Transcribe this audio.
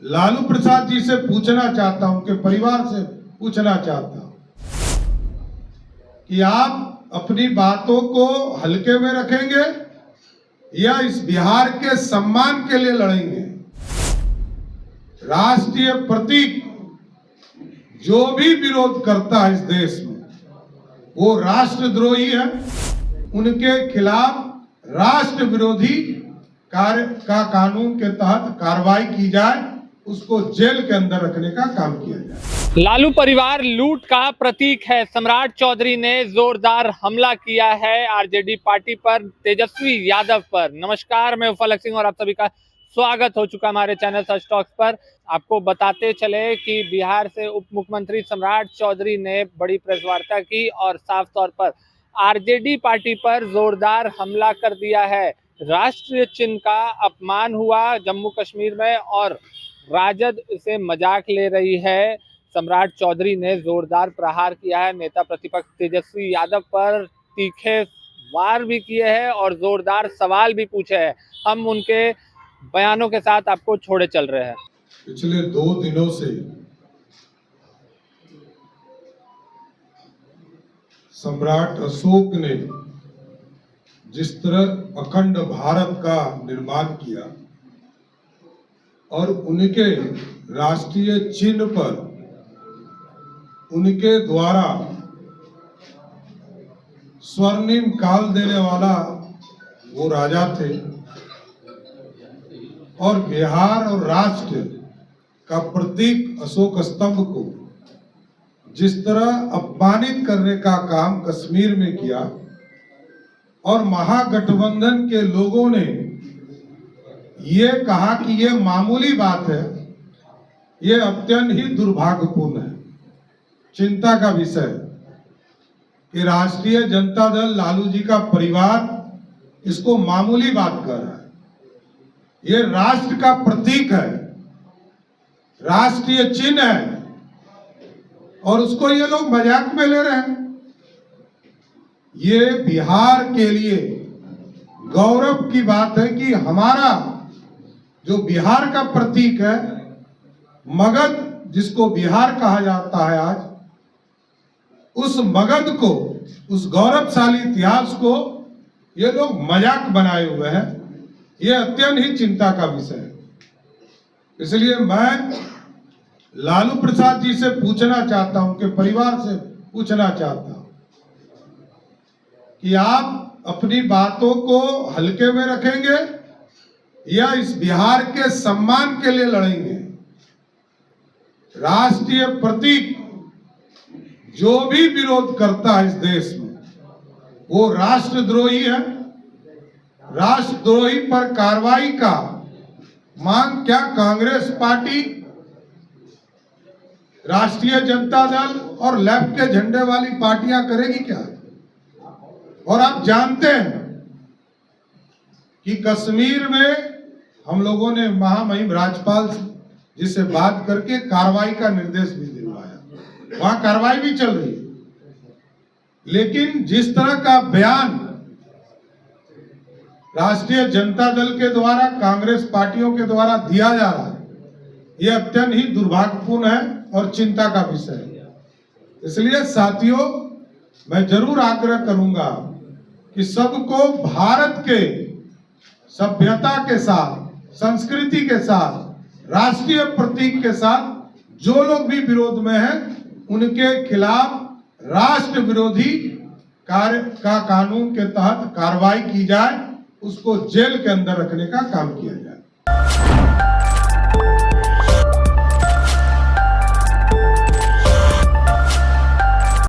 लालू प्रसाद जी से पूछना चाहता हूं, उनके परिवार से पूछना चाहता हूं कि आप अपनी बातों को हल्के में रखेंगे या इस बिहार के सम्मान के लिए लड़ेंगे। राष्ट्रीय प्रतीक जो भी विरोध करता है इस देश में वो राष्ट्रद्रोही है। उनके खिलाफ राष्ट्र विरोधी कार्य का कानून के तहत कार्रवाई की जाए, उसको जेल के अंदर रखने का काम किया जाए। लालू परिवार लूट का प्रतीक है। सम्राट चौधरी ने जोरदार हमला किया है आरजेडी पार्टी पर, तेजस्वी यादव पर। नमस्कार, मैं फलक सिंह और आप सभी का स्वागत हो चुका हमारे चैनल सच टॉक्स पर। आपको बताते चले कि बिहार से उप मुख्यमंत्री सम्राट चौधरी ने बड़ी प्रेस वार्ता की और साफ तौर पर आरजेडी पार्टी पर जोरदार हमला कर दिया है। राष्ट्रीय चिन्ह का अपमान हुआ जम्मू कश्मीर में और राजद इसे मजाक ले रही है। सम्राट चौधरी ने जोरदार प्रहार किया है नेता प्रतिपक्ष तेजस्वी यादव पर, तीखे वार भी किए हैं और जोरदार सवाल भी पूछे हैं। हम उनके बयानों के साथ आपको छोड़े चल रहे हैं। पिछले 2 दिनों से सम्राट अशोक ने जिस तरह अखंड भारत का निर्माण किया और उनके राष्ट्रीय चिन्ह पर उनके द्वारा स्वर्णिम काल देने वाला वो राजा थे और बिहार और राष्ट्र का प्रतीक अशोक स्तंभ को जिस तरह अपमानित करने का काम कश्मीर में किया और महागठबंधन के लोगों ने ये कहा कि ये मामूली बात है, ये अत्यंत ही दुर्भाग्यपूर्ण है, चिंता का विषय कि राष्ट्रीय जनता दल लालू जी का परिवार इसको मामूली बात कर रहा है। ये राष्ट्र का प्रतीक है, राष्ट्रीय चिन्ह है और उसको ये लोग मजाक में ले रहे हैं। ये बिहार के लिए गौरव की बात है कि हमारा जो बिहार का प्रतीक है, मगध जिसको बिहार कहा जाता है आज, उस मगध को, उस गौरवशाली इतिहास को ये लोग मजाक बनाए हुए हैं। ये अत्यंत ही चिंता का विषय है। इसलिए मैं लालू प्रसाद जी से पूछना चाहता हूं, उनके परिवार से पूछना चाहता हूं कि आप अपनी बातों को हल्के में रखेंगे या इस बिहार के सम्मान के लिए लड़ेंगे। राष्ट्रीय प्रतीक जो भी विरोध करता है इस देश में वो राष्ट्रद्रोही है। राष्ट्रद्रोही पर कार्रवाई का मांग क्या कांग्रेस पार्टी, राष्ट्रीय जनता दल और लेफ्ट के झंडे वाली पार्टियां करेगी क्या? और आप जानते हैं कि कश्मीर में हम लोगों ने महामहिम राज्यपाल जी से बात करके कार्रवाई का निर्देश भी दिलवाया, वहां कार्रवाई भी चल रही है। लेकिन जिस तरह का बयान राष्ट्रीय जनता दल के द्वारा, कांग्रेस पार्टियों के द्वारा दिया जा रहा है, यह अत्यंत ही दुर्भाग्यपूर्ण है और चिंता का विषय है। इसलिए साथियों, मैं जरूर आग्रह करूंगा कि सबको भारत के सभ्यता के साथ, संस्कृति के साथ, राष्ट्रीय प्रतीक के साथ जो लोग भी विरोध में हैं, उनके खिलाफ राष्ट्र विरोधी कार्य का कानून के तहत कार्रवाई की जाए, उसको जेल के अंदर रखने का काम किया जाए।